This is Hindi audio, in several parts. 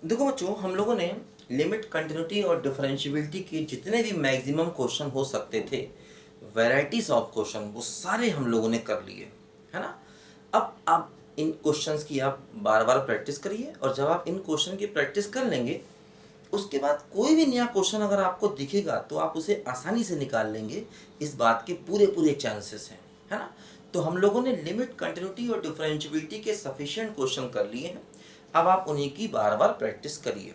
देखो बच्चों, हम लोगों ने लिमिट, कंटिन्यूटी और डिफरेंशियबिलिटी के जितने भी मैक्सिमम क्वेश्चन हो सकते थे, वैरायटीज ऑफ क्वेश्चन, वो सारे हम लोगों ने कर लिए, है ना। अब आप इन क्वेश्चंस की आप बार बार प्रैक्टिस करिए, और जब आप इन क्वेश्चन की प्रैक्टिस कर लेंगे, उसके बाद कोई भी नया क्वेश्चन अगर आपको दिखेगा तो आप उसे आसानी से निकाल लेंगे। इस बात के पूरे पूरे चांसेस हैं, है ना। तो हम लोगों ने लिमिट, कंटिन्यूटी और डिफरेंशियबिलिटी के सफिशिएंट क्वेश्चन कर लिए हैं। अब आप उन्हीं की बार बार प्रैक्टिस करिए,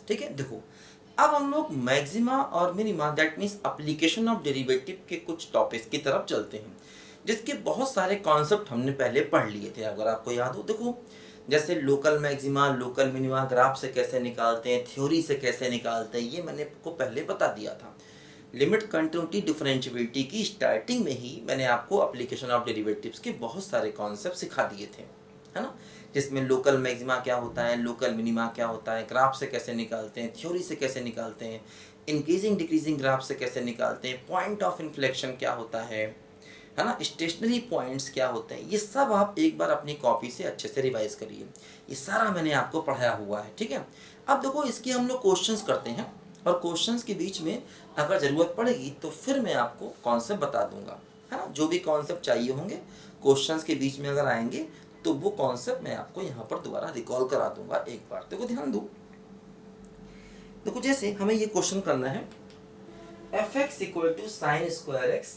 ठीक है। देखो, अब हम लोग मैक्सिमा और minima, that means application of derivative के कुछ टॉपिक्स की तरफ चलते हैं, जिसके बहुत सारे कॉन्सेप्ट हमने पहले पढ़ लिए थे, अगर आपको याद हो। देखो, जैसे local maxima, local minima graph से कैसे निकालते हैं, थ्योरी से कैसे निकालते हैं, ये मैंने आपको पहले बता दिया था। लिमिट, कंटिन्यूटी, डिफरेंशियबिलिटी की स्टार्टिंग में ही मैंने आपको एप्लीकेशन ऑफ डेरिवेटिव्स के बहुत सारे कॉन्सेप्ट सिखा दिए थे, है ना। जिसमें लोकल मैक्सिमा क्या होता है, लोकल मिनिमा क्या होता है, ग्राफ से कैसे निकालते हैं, थ्योरी से कैसे निकालते हैं, इंक्रीजिंग डिक्रीजिंग ग्राफ से कैसे निकालते हैं, पॉइंट ऑफ इन्फ्लेक्शन क्या होता है ना, स्टेशनरी पॉइंट्स क्या होते हैं, ये सब आप एक बार अपनी कॉपी से अच्छे से रिवाइज करिए। ये सारा मैंने आपको पढ़ाया हुआ है, ठीक है। अब देखो, इसके हम लोग क्वेश्चंस करते हैं, और क्वेश्चंस के बीच में अगर ज़रूरत पड़ेगी तो फिर मैं आपको कॉन्सेप्ट बता दूंगा, है ना। जो भी कॉन्सेप्ट चाहिए होंगे क्वेश्चंस के बीच में अगर आएंगे, तो वो कॉन्सेप्ट मैं आपको यहाँ पर दोबारा रिकॉल करा दूंगा एक बार। देखो, ध्यान दो। देखो, जैसे हमें ये क्वेश्चन करना है, F X equal to sine square X,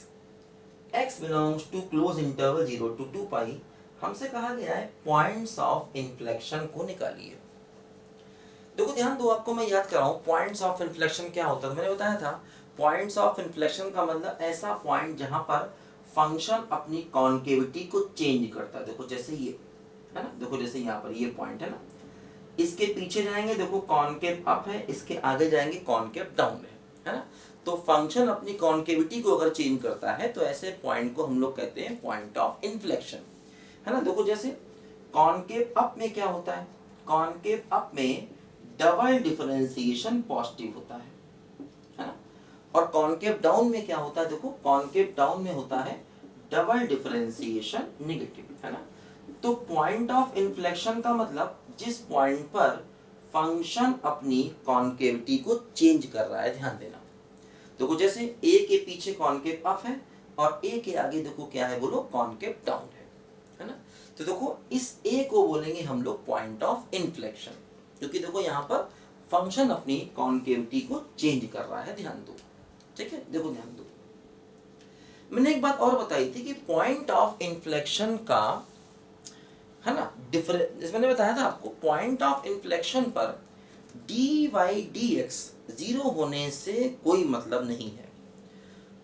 x belongs to close interval 0 to 2 pi, हमसे कहा गया है पॉइंट्स ऑफ इन्फ्लेक्शन को निकालिए। देखो, ध्यान दो, आपको मैं याद कराऊं पॉइंट्स ऑफ इन्फ्लेक्शन क्या होता है। मैंने बताया था पॉइंट्स ऑफ इन्फ्लेक्शन का मतलब ऐसा पॉइंट जहां पर फंक्शन अपनी कॉन्केविटी को चेंज करता है। देखो, जैसे ये है ना, देखो जैसे यहाँ पर ये पॉइंट है ना, इसके पीछे जाएंगे, देखो कॉनकेव अप है, इसके आगे जाएंगे कॉनकेव डाउन है ना। तो फंक्शन अपनी कॉन्केविटी को अगर चेंज करता है तो ऐसे पॉइंट को हम लोग कहते हैं पॉइंट ऑफ इन्फ्लेक्शन, है ना। देखो, जैसे कॉनकेव अप में क्या होता है, कॉनकेव अप में डबल डिफरेंशिएशन पॉजिटिव होता है ना। और कॉनकेव डाउन में क्या होता है, देखो कॉनकेव डाउन में होता है डबल डिफरेंशिएशन नेगेटिव, है ना। तो पॉइंट ऑफ इन्फ्लेक्शन का मतलब जिस पॉइंट पर फंक्शन अपनी कॉन्केविटी को चेंज कर रहा है, ध्यान देना। देखो, जैसे ए के पीछे कॉन्केव अप है और ए के आगे देखो क्या है, बोलो कॉन्केव डाउन है ना। तो देखो, इस ए को बोलेंगे हम लोग पॉइंट ऑफ इन्फ्लेक्शन, क्योंकि देखो यहाँ पर फंक्शन अपनी कॉन्केविटी को चेंज कर रहा है, ध्यान दो, ठीक है। देखो, ध्यान दो, मैंने एक बात और बताई थी कि पॉइंट ऑफ इन्फ्लेक्शन का, है ना, डिफरेंस मैंने बताया था आपको, पॉइंट ऑफ इन्फ्लेक्शन पर D Y D X zero होने से कोई मतलब नहीं है।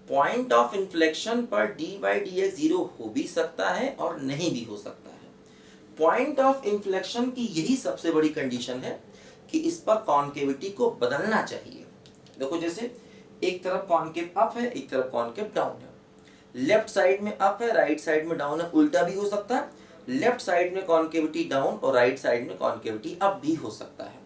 पॉइंट ऑफ इन्फ्लेक्शन पर D Y D X zero हो भी सकता है और नहीं भी हो सकता है। पॉइंट ऑफ इन्फ्लेक्शन की यही सबसे बड़ी कंडीशन है कि इस पर कॉन्केविटी को बदलना चाहिए। देखो, जैसे एक तरफ कॉन्केव अप है, एक तरफ कॉन्केव डाउन है, लेफ्ट साइड में अप है, राइट साइड में डाउन है, उल्टा भी हो सकता है। लेफ्ट साइड में कॉन्केविटी डाउन और राइट साइड में कॉन्केविटी अप भी हो सकता है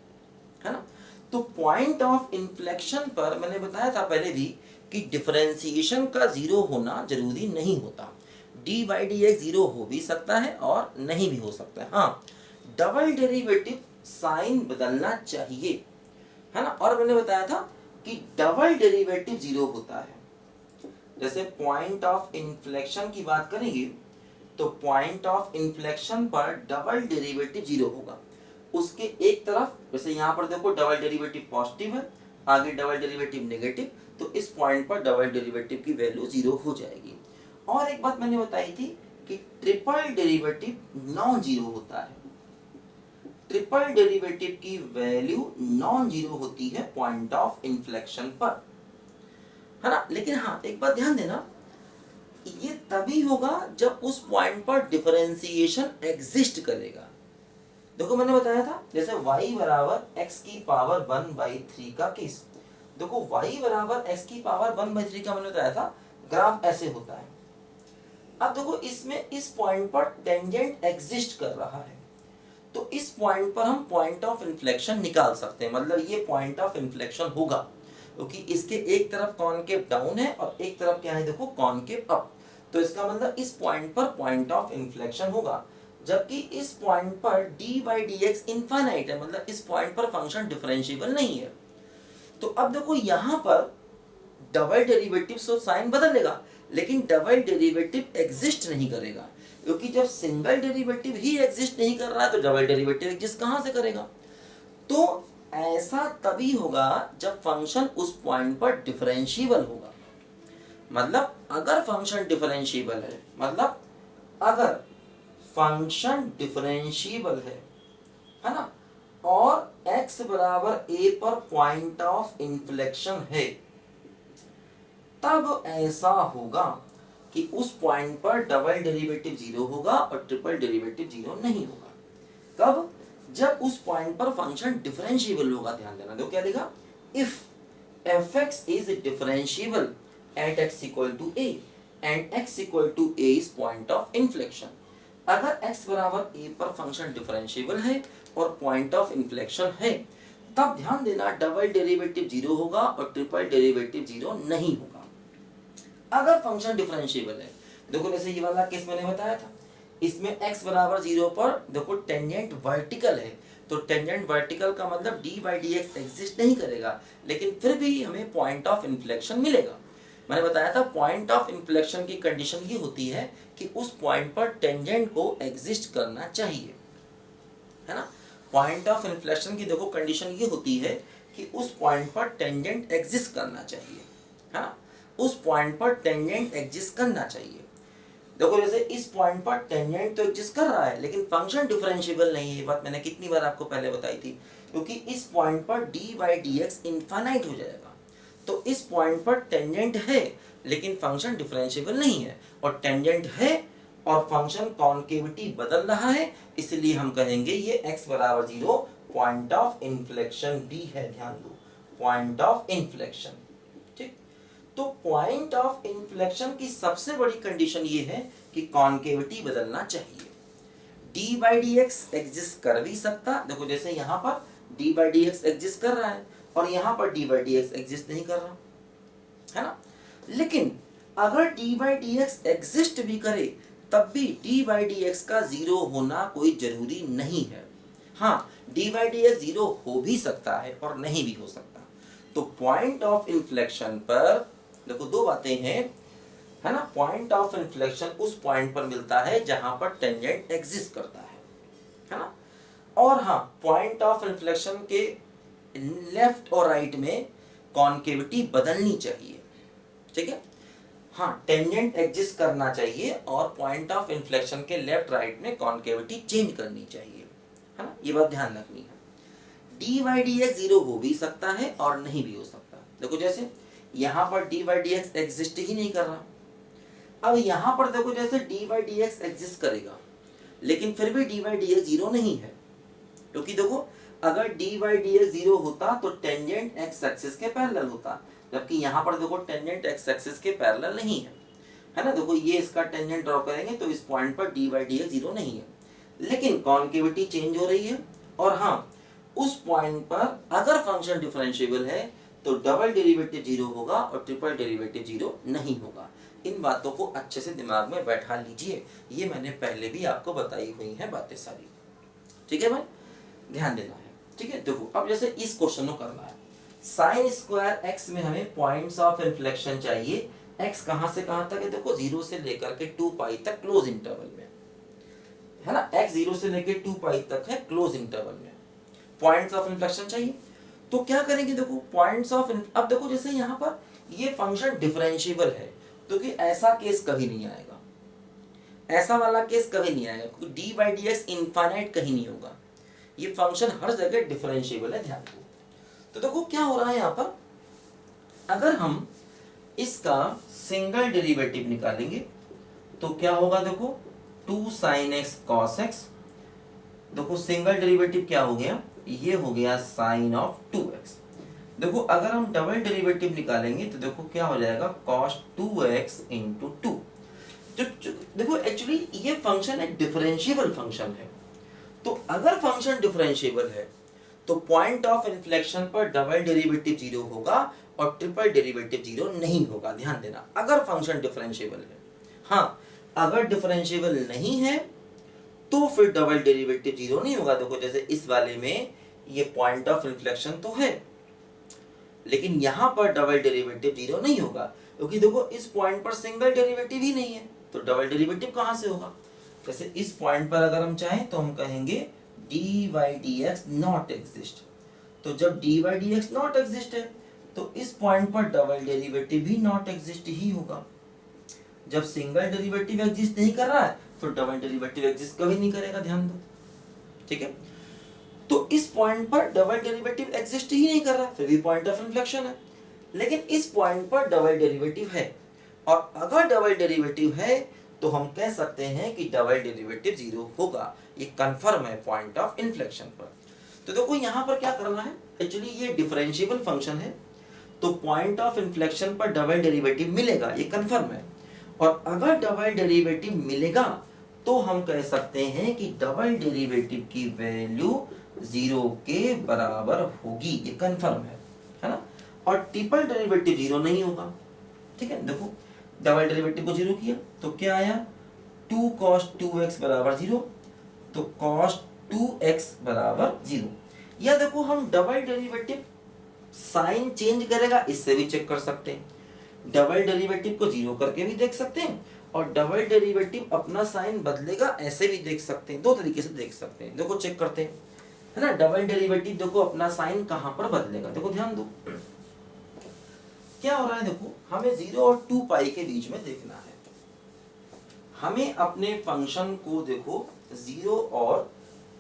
ना। तो पॉइंट ऑफ इन्फ्लेक्शन पर मैंने बताया था पहले भी कि डिफरेंशिएशन का जीरो होना जरूरी नहीं होता। D by D X zero हो भी सकता है और नहीं भी हो सकता है। हाँ, डबल डेरिवेटिव साइन बदलना चाहिए, है ना। और मैंने बताया था कि डबल डेरिवेटिव जीरो होता है। जैसे पॉइंट ऑफ इन्फ्लेक्शन की बात करेंगे तो पॉइंट ऑफ इन्फ्लेक्शन पर डबल डेरिवेटिव जीरो होगा। उसके एक तरफ, जैसे यहाँ पर देखो डबल डेरिवेटिव पॉजिटिव है, आगे डबल डेरिवेटिव नेगेटिव, तो इस पॉइंट पर डबल डेरिवेटिव की वैल्यू जीरो हो जाएगी। और एक बात मैंने बताई थी कि ट्रिपल डेरिवेटिव नॉन जीरो होता है। ट्रिपल डेरिवेटिव की वैल्यू नॉन जीरो होती है पॉइंट ऑफ इन्फ्लेक्शन पर, है ना। लेकिन हाँ, एक बात ध्यान देना, ये तभी होगा जब उस पॉइंट पर डिफरेंशिएशन एग्जिस्ट करेगा। देखो, मैंने बताया था जैसे y बराबर x की पावर 1/3 का केस। देखो, y बराबर x की पावर 1/3 का मैंने बताया था ग्राफ ऐसे होता है। अब देखो, इसमें इस पॉइंट पर टेंजेंट एग्जिस्ट कर रहा है, तो इस पॉइंट पर हम पॉइंट ऑफ इन्फ्लेक्शन निकाल सकते हैं। मतलब ये पॉइंट ऑफ इन्फ्लेक्शन होगा क्योंकि इसके एक तरफ कॉनकेव डाउन है और एक तरफ क्या है, देखो कॉनकेव अप। तो इसका मतलब इस पॉइंट पर पॉइंट ऑफ इन्फ्लेक्शन होगा। जबकि इस पॉइंट पर D by D x infinite है, मतलब इस पॉइंट पर फंक्शन डिफरेंशिएबल नहीं है। तो अब देखो यहाँ पर डबल डेरिवेटिव से साइन बदलेगा, लेकिन डबल डेरिवेटिव एग्जिस्ट नहीं करेगा, क्योंकि जब सिंगल डेरिवेटिव ही एग्जिस्ट नहीं कर रहा है तो डबल डेरिवेटिव एग्जिस्ट कहाँ से करेगा। तो ऐसा तभी होगा जब फंक्शन उस पॉइंट पर डिफरेंशिएबल होगा। मतलब अगर फंक्शन डिफरेंशिएबल है ना, और x बराबर a पर पॉइंट ऑफ इन्फ्लेक्शन है, तब ऐसा होगा कि उस पॉइंट पर डबल डेरिवेटिव जीरो होगा और ट्रिपल डेरिवेटिव जीरो नहीं होगा। कब? जब उस पॉइंट पर फंक्शन डिफरेंशिएबल होगा। ध्यान देना, देखो क्या लिखा, if fx is differentiable at x equal to a and x equal to a is point of inflection। अगर x बराबर a पर फंक्शन डिफरेंशिएबल है और पॉइंट ऑफ इन्फ्लेक्शन है, तब ध्यान देना डबल डेरिवेटिव जीरो होगा और ट्रिपल डेरिवेटिव जीरो नहीं होगा। अगर फंक्शन डिफरेंशिएबल है, देखो जैसे ये वाला केस मैंने बताया था, इसमें x बराबर जीरो पर देखो टेंजेंट वर्टिकल है, तो टेंजेंट वर्टिकल का मतलब D by D X exist नहीं करेगा, लेकिन फिर भी हमें पॉइंट ऑफ इन्फ्लेक्शन मिलेगा। मैंने बताया था पॉइंट ऑफ इन्फ्लेक्शन की कंडीशन ये होती है कि उस पॉइंट पर टेंजेंट को एग्जिस्ट करना चाहिए, है ना। पॉइंट ऑफ इन्फ्लेक्शन की देखो कंडीशन ये होती है कि उस पॉइंट पर टेंजेंट एग्जिस्ट करना चाहिए, है ना, उस पॉइंट पर टेंजेंट एग्जिस्ट करना चाहिए। देखो जैसे इस पॉइंट पर टेंजेंट तो एग्जिस्ट कर रहा है, लेकिन फंक्शन डिफरेंशिएबल नहीं है। ये बात मैंने कितनी बार आपको पहले बताई थी, क्योंकि इस पॉइंट पर D by D x infinite हो जाएगा। तो इस पॉइंट पर टेंजेंट है लेकिन फंक्शन डिफरेंशिएबल नहीं है, और टेंजेंट है और फंक्शन कॉन्केविटी बदल रहा है, इसलिए हम कहेंगे ये x बराबर जीरो पॉइंट ऑफ इन्फ्लेक्शन भी है। ध्यान दो, पॉइंट ऑफ इन्फ्लेक्शन। ठीक, तो पॉइंट ऑफ इन्फ्लेक्शन की सबसे बड़ी कंडीशन ये है कि कॉन्केविटी बदलना चाहिए। D by D X exist कर भी सकता, देखो जैसे यहाँ पर D by D X exist कर रहा है और यहाँ पर D by D X exist नहीं कर रहा, है ना। लेकिन अगर D by D X exist भी करे, तब भी डी बाई डी एक्स का जीरो होना कोई जरूरी नहीं है। हाँ, D by D X zero हो भी सकता है और नहीं भी हो सकता। तो पॉइंट ऑफ इन्फ्लेक्शन पर देखो दो बातें हैं, है ना। पॉइंट ऑफ इन्फ्लेक्शन उस पॉइंट पर मिलता है जहां पर टेंजेंट एग्जिस्ट करता है ना। और हाँ, पॉइंट ऑफ इन्फ्लेक्शन के लेफ्ट और राइट में कॉन्केविटी बदलनी चाहिए, ठीक है। हाँ, टेंजेंट एग्जिस्ट करना चाहिए और पॉइंट ऑफ इन्फ्लेक्शन के लेफ्ट राइट में कॉन्केविटी चेंज करनी चाहिए, है ना। ये बात ध्यान रखनी है। D by D X zero हो भी सकता है और नहीं भी हो सकता। देखो जैसे यहाँ पर D by D X exist ही नहीं कर रहा। अब यहाँ पर देखो जैसे D by D X exist करेगा, लेकिन फिर भी D by D X zero नहीं है, क्योंकि देखो अगर D by D X zero होता तो टेंजेंट एक्स एक्सिस के पैरेलल होता, जबकि यहाँ पर देखो टेंजेंट एक्स एक्सिस के पैरेलल नहीं है ना। देखो ये इसका टेंजेंट ड्रॉ करेंगे तो इस पॉइंट पर D by D X zero नहीं है, लेकिन कॉन्केविटी चेंज हो रही है। और हाँ, उस पॉइंट पर अगर फंक्शन डिफरेंशिएबल है तो डबल डेरिवेटिव जीरो होगा और ट्रिपल डेरिवेटिव जीरो नहीं होगा। इन बातों को अच्छे से दिमाग में बैठा लीजिए, ये मैंने पहले भी आपको बताई हुई हैं बातें सारी, ठीक है भाई, ध्यान देना है, ठीक है। देखो अब जैसे इस क्वेश्चन को करना है, साइन स्क्वायर एक्स में हमें पॉइंट्स ऑफ इन्फ्लेक्शन चाहिए। एक्स कहां से कहां तक है, देखो जीरो से लेकर के 2 पाई तक क्लोज इंटरवल में, है ना। एक्स जीरो से लेकर 2 पाई तक है क्लोज इंटरवल में, पॉइंट्स ऑफ इन्फ्लेक्शन चाहिए। तो क्या करेंगे, देखो पॉइंट्स ऑफ, अब देखो जैसे यहाँ पर ये फंक्शन डिफरेंशिएबल है, क्योंकि ऐसा केस कभी नहीं आएगा, ऐसा वाला केस कभी नहीं आएगा, क्योंकि D by D x infinite कहीं नहीं होगा, ये फंक्शन हर जगह डिफरेंशिएबल है, ध्यान दो। तो देखो क्या हो रहा है यहाँ पर, अगर हम इसका सिंगल डेरिवेटिव निकालेंगे तो क्या होगा, देखो 2 sin x cos x, देखो सिंगल डेरिवेटिव क्या हो गया, ये हो गया साइन ऑफ 2x। देखो अगर हम डबल डेरिवेटिव निकालेंगे तो देखो क्या हो जाएगा, cos 2x इंटू 2। देखो एक्चुअली ये फंक्शन एक डिफरेंशिएबल फंक्शन है, तो अगर फंक्शन डिफरेंशिएबल है तो पॉइंट ऑफ इन्फ्लेक्शन पर डबल डेरिवेटिव जीरो होगा और ट्रिपल डेरिवेटिव जीरो नहीं होगा। ध्यान देना, अगर फंक्शन डिफरेंशिएबल है। हाँ, अगर डिफरेंशिएबल नहीं है तो फिर डबल डेरिवेटिव जीरो नहीं होगा। देखो जैसे इस वाले में ये पॉइंट ऑफ इन्फ्लेक्शन तो है, लेकिन यहां पर डबल डेरिवेटिव जीरो नहीं होगा, क्योंकि देखो इस पॉइंट पर सिंगल डेरिवेटिव ही नहीं है, तो डबल डेरिवेटिव कहां से होगा। जैसे इस पॉइंट पर अगर हम चाहें तो हम कहेंगे dy dx नॉट एग्जिस्ट, तो जब dy dx नॉट एग्जिस्ट है तो इस पॉइंट पर डबल डेरिवेटिव भी नॉट एग्जिस्ट ही होगा। जब सिंगल डेरिवेटिव एग्जिस्ट नहीं कर रहा है तो डबल डेरिवेटिव एग्जिस्ट कभी नहीं करेगा, ध्यान दो, ठीक है। तो इस पॉइंट पर डबल डेरिवेटिव एग्जिस्ट ही नहीं कर रहा, फिर भी पॉइंट ऑफ इन्फ्लेक्शन है, लेकिन इस पॉइंट पर डबल डेरिवेटिव है, और अगर डबल डेरिवेटिव है तो हम कह सकते हैं कि डबल डेरिवेटिव जीरो होगा, ये कंफर्म है पॉइंट ऑफ इन्फ्लेक्शन पर। तो देखो यहाँ पर क्या करना है, एक्चुअली ये डिफरेंशिएबल फंक्शन है, तो पॉइंट ऑफ इन्फ्लेक्शन पर डबल डेरिवेटिव मिलेगा, ये कंफर्म है, और अगर डबल डेरिवेटिव मिलेगा तो हम कह सकते हैं कि डबल डेरिवेटिव की वैल्यू जीरो के बराबर होगी, ये कंफर्म है ना। और ट्रिपल डेरिवेटिव जीरो नहीं होगा, ठीक है। देखो डबल डेरिवेटिव को जीरो किया तो क्या आया, 2 cos 2x बराबर जीरो, तो cos 2x बराबर जीरो। या देखो हम डबल डेरिवेटिव साइन चेंज करेगा इससे भी चेक कर सकते हैं, डबल डेरिवेटिव को जीरो करके भी देख सकते हैं, और डबल डेरिवेटिव अपना साइन बदलेगा ऐसे भी देख सकते हैं, दो तरीके से देख सकते हैं। देखो चेक करते हैं, है ना, डबल डेरिवेटिव देखो अपना साइन कहां पर बदलेगा, देखो ध्यान दो क्या हो रहा है। देखो हमें 0 और 2 पाई के बीच में देखना है, हमें अपने फंक्शन को देखो 0 और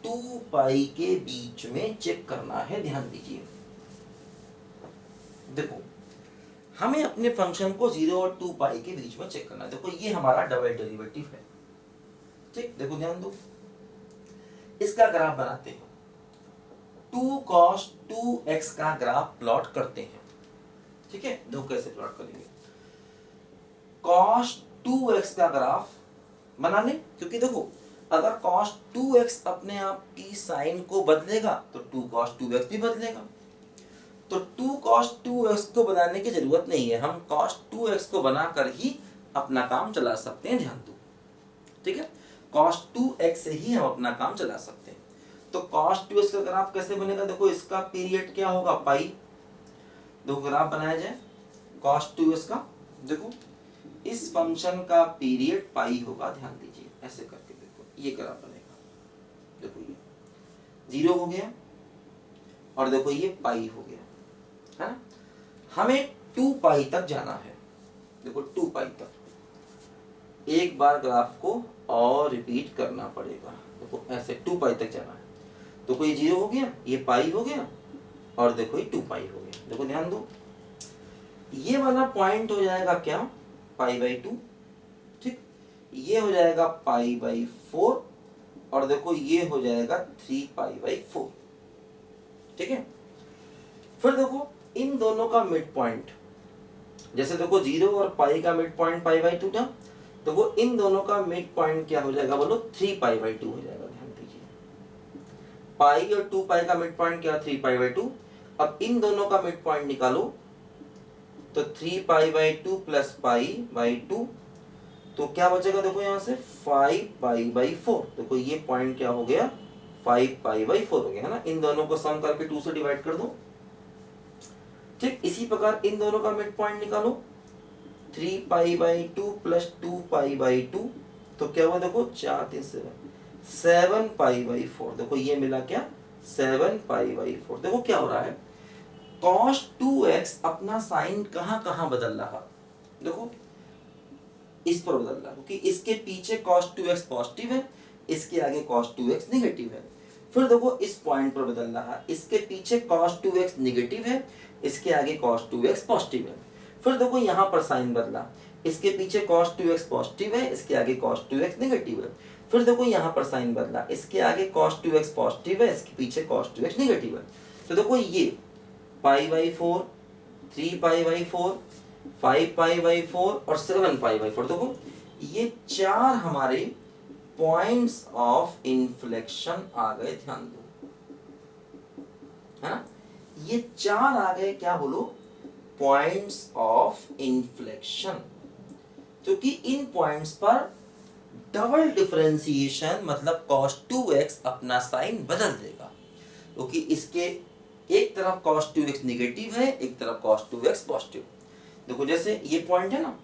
2 पाई के बीच में चेक करना है, ध्यान दीजिए। देखो हमें अपने फंक्शन को 0 और 2 पाई के बीच में चेक करना है, देखो ये हमारा डबल डेरिवेटिव है, ठीक। देखो ध्यान दो, इसका ग्राफ बनाते हैं, 2 cos 2x का ग्राफ प्लॉट करते हैं, ठीक है। देखो कैसे प्लॉट करेंगे, cos 2x का ग्राफ बना लें, क्योंकि देखो अगर cos 2x अपने आप की साइन को बदलेगा तो 2 cos 2x भी बदलेगा, तो 2 cos 2x को बनाने की जरूरत नहीं है, हम cos 2x को बनाकर ही अपना काम चला सकते हैं, ध्यान दो, ठीक है। cos 2x से ही हम अपना काम चला सकते हैं। तो cos 2x का ग्राफ कैसे बनेगा, देखो इसका पीरियड क्या होगा, पाई। देखो ग्राफ बनाया जाए cos 2x का, देखो इस फंक्शन का पीरियड पाई होगा, ध्यान दीजिए, ऐसे करके देखो ये ग्राफ बनेगा, देखो ये 0 हो गया और देखो ये पाई हो गया, है ना। हमें 2 पाई तक जाना है, देखो 2 पाई तक, एक बार ग्राफ को और रिपीट करना पड़ेगा, देखो ऐसे 2 पाई तक जाना है, देखो ये 0 हो गया, ये पाई हो गया, और देखो ये 2 पाई हो गया। देखो ध्यान दो, ये वाला पॉइंट हो जाएगा क्या, π/2, ठीक, ये हो जाएगा π/4, और देखो ये हो जाएगा 3π/4, ठीक है। फिर देखो इन दोनों का मिड पॉइंट, जैसे देखो 0 और पाई का मिड पॉइंट π/2 था, तो वो इन दोनों का मिड पॉइंट क्या हो जाएगा, बोलो 3π/2 हो जाएगा, ध्यान दीजिए। पाई और 2 पाई का मिड पॉइंट क्या, 3π/2। अब इन दोनों का मिड पॉइंट निकालो, तो 3π/2 प्लस π/2, तो क्या बचेगा, देखो यहाँ से 5π/4, देखो ये पॉइंट क्या हो गया, 5π/4 हो गया, है ना। इन दोनों को सम करके 2 से डिवाइड कर दो, ठीक। इसी प्रकार इन दोनों का मिड पॉइंट निकालो, 3π/2 प्लस 2π/2, तो क्या हुआ, देखो 4 3 7π/4, देखो ये मिला क्या, 7π/4। देखो क्या हो रहा है, cos 2x अपना साइन कहां कहां बदल रहा, देखो इस पर बदल रहा, क्योंकि इसके पीछे cos 2x पॉजिटिव है, इसके आगे cos 2x नेगेटिव है। फिर देखो इस पॉइंट पर बदल रहा, इसके पीछे cos 2x नेगेटिव है, इसके आगे cos 2x पॉजिटिव है। फिर देखो यहाँ पर साइन बदला, इसके पीछे cos 2x पॉजिटिव है, इसके आगे cos 2x नेगेटिव है। फिर देखो यहाँ पर साइन बदला, इसके आगे cos 2x पॉजिटिव है, इसके पीछे cos 2x नेगेटिव है। तो देखो ये π/4, 3π/4, 5π/4 और 7π/4, देखो ये 4 हमारे पॉइंट्स ऑफ इन्फ्लेक्शन आ गए, ध्यान दो, है ना। ये 4 आ गए, क्या बोलो, पॉइंट्स ऑफ इन्फ्लेक्शन, क्योंकि इन पॉइंट्स पर डबल डिफरेंशिएशन मतलब cos 2x अपना साइन बदल देगा, क्योंकि इसके एक तरफ cos 2x निगेटिव है, एक तरफ cos 2x पॉजिटिव। देखो जैसे ये पॉइंट है ना,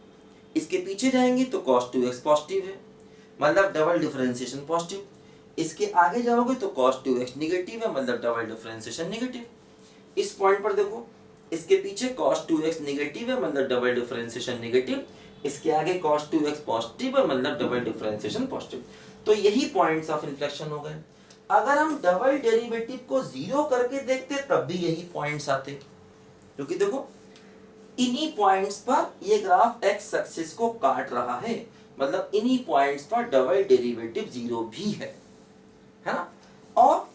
इसके पीछे जाएंगे तो cos 2x पॉजिटिव है, मतलब डबल डिफरेंशिएशन पॉजिटिव। इसके आगे जाओगे तो cos 2x निगेटिव है, मतलब डबल डिफरेंशिएशन नेगेटिव। इस पॉइंट पर देखो, इसके पीछे cos 2x निगेटिव है, मतलब डबल डिफरेंशिएशन नेगेटिव। इसके आगे cos 2x पॉजिटिव है, मतलब डबल डिफरेंशिएशन पॉजिटिव। तो यही पॉइंट्स ऑफ इन्फ्लेक्शन हो गए। अगर हम डबल डेरिवेटिव को जीरो करके देखते तब भी यही पॉइंट्स आते, क्योंकि देखो इन्हीं पॉइंट्स पर ये ग्राफ एक्स एक्सिस को काट रहा है, मतलब इन्हीं पॉइंट्स पर डबल डेरिवेटिव जीरो भी है ना। और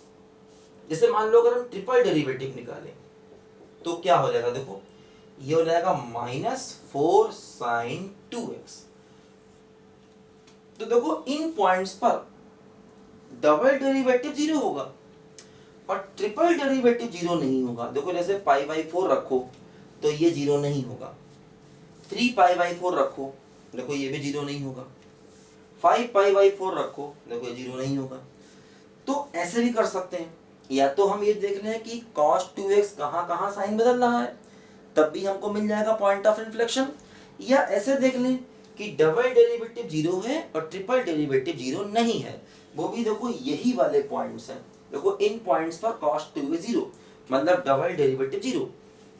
जैसे मान लो अगर हम ट्रिपल डेरिवेटिव निकालें तो क्या हो जाएगा, देखो ये हो जाएगा -4 sin 2x। तो देखो इन पॉइंट्स पर डबल डेरिवेटिव जीरो होगा और ट्रिपल डेरिवेटिव जीरो नहीं होगा। देखो जैसे π/4 रखो तो ये जीरो नहीं होगा, 3π/4 रखो देखो ये भी जीरो नहीं होगा, 5π/4 रखो देखो ये जीरो नहीं होगा। तो ऐसे भी कर सकते हैं, या तो हम ये देख लें कि cos 2x कहाँ कहाँ साइन बदल रहा है, तब भी हमको मिल जाएगा पॉइंट ऑफ इन्फ्लेक्शन। या ऐसे देख लें कि डबल डेरिवेटिव जीरो है और ट्रिपल डेरिवेटिव जीरो नहीं है, वो भी देखो यही वाले पॉइंट्स हैं। देखो इन पॉइंट्स पर cos 2x जीरो, मतलब डबल डेरिवेटिव जीरो,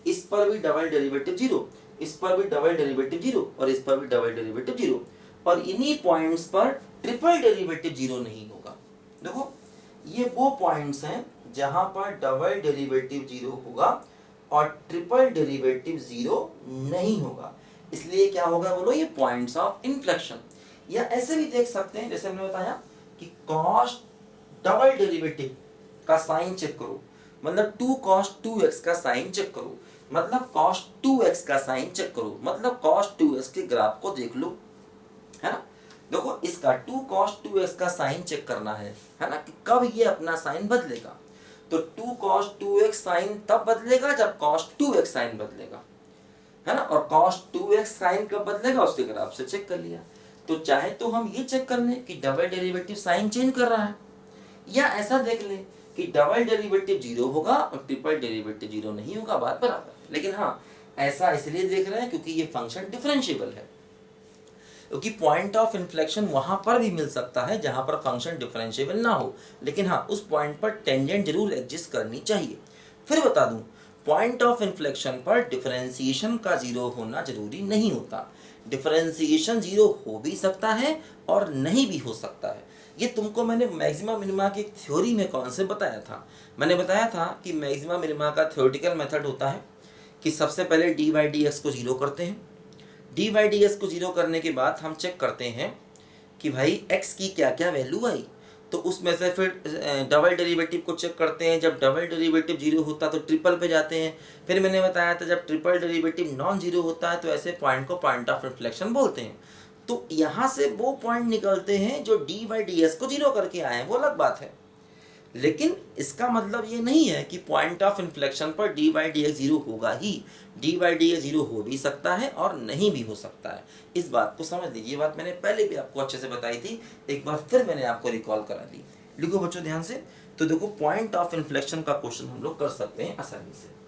इस पर भी डबल डेरिवेटिव जीरो, इस पर भी डबल डेरिवेटिव जीरो और इस पर भी डबल डेरिवेटिव जीरो, और इन्हीं पॉइंट्स पर ट्रिपल डेरिवेटिव जीरो नहीं होगा। देखो ये वो पॉइंट्स हैं जहां पर डबल डेरिवेटिव जीरो होगा और ट्रिपल डेरिवेटिव जीरो नहीं होगा, इसलिए क्या होगा बोलो, ये पॉइंट्स ऑफ इन्फ्लेक्शन। या ऐसे भी देख सकते हैं, जैसे हमने बताया कि cos डबल डेरिवेटिव का साइन चेक करो, मतलब 2 cos 2x का साइन चेक करो, मतलब cos 2x का साइन चेक करो, मतलब cos 2x के ग्राफ को देख लो, है ना। देखो इसका 2 cos 2x का साइन चेक करना है ना, कि कब ये अपना साइन बदलेगा। तो 2 cos 2x साइन तब बदलेगा जब cos 2x साइन बदलेगा, है ना। और cos 2x साइन कब बदलेगा उसके ग्राफ से चेक कर लिया। तो चाहे तो हम ये चेक कर लें कि डबल डेरिवेटिव साइन चेंज कर रहा है, या ऐसा देख लें कि डबल डेरिवेटिव जीरो होगा और ट्रिपल डेरिवेटिव जीरो नहीं होगा, बात बराबर। लेकिन हाँ, ऐसा इसलिए देख रहे हैं क्योंकि ये फंक्शन डिफरेंशिएबल है, क्योंकि पॉइंट ऑफ इन्फ्लेक्शन वहां पर भी मिल सकता है जहां पर फंक्शन डिफरेंशिएबल ना हो, लेकिन हाँ उस पॉइंट पर टेंजेंट जरूर एग्जिस्ट करनी चाहिए। फिर बता दूं, पॉइंट ऑफ इन्फ्लेक्शन पर डिफरेंशिएशन का जीरो होना जरूरी नहीं होता, डिफरेंशिएशन जीरो हो भी सकता है और नहीं भी हो सकता है। ये तुमको मैंने मैक्सिमा मिनिमा की थ्योरी में कौन से बताया था, मैंने बताया था कि मैक्सिमा मिनिमा का थ्योरेटिकल मेथड होता है कि सबसे पहले dy/dx को जीरो करते हैं, dy/dx को जीरो करने के बाद हम चेक करते हैं कि भाई x की क्या क्या वैल्यू आई, तो उसमें से फिर डबल डेरिवेटिव को चेक करते हैं, जब डबल डेरिवेटिव जीरो होता तो ट्रिपल पे जाते हैं। फिर मैंने बताया था जब ट्रिपल डेरिवेटिव नॉन जीरो होता है तो ऐसे पॉइंट को पॉइंट ऑफ इन्फ्लेक्शन बोलते हैं। तो यहाँ से वो पॉइंट निकलते हैं जो dy/dx को जीरो करके आए हैं, वो अलग बात है, लेकिन इसका मतलब ये नहीं है कि पॉइंट ऑफ इन्फ्लेक्शन पर dy/dx जीरो होगा ही, dy/dx जीरो हो भी सकता है और नहीं भी हो सकता है। इस बात को समझ लीजिए, ये बात मैंने पहले भी आपको अच्छे से बताई थी, एक बार फिर मैंने आपको रिकॉल करा दी। लिखो बच्चों ध्यान से। तो देखो पॉइंट ऑफ इन्फ्लेक्शन का क्वेश्चन हम लोग कर सकते हैं आसानी से।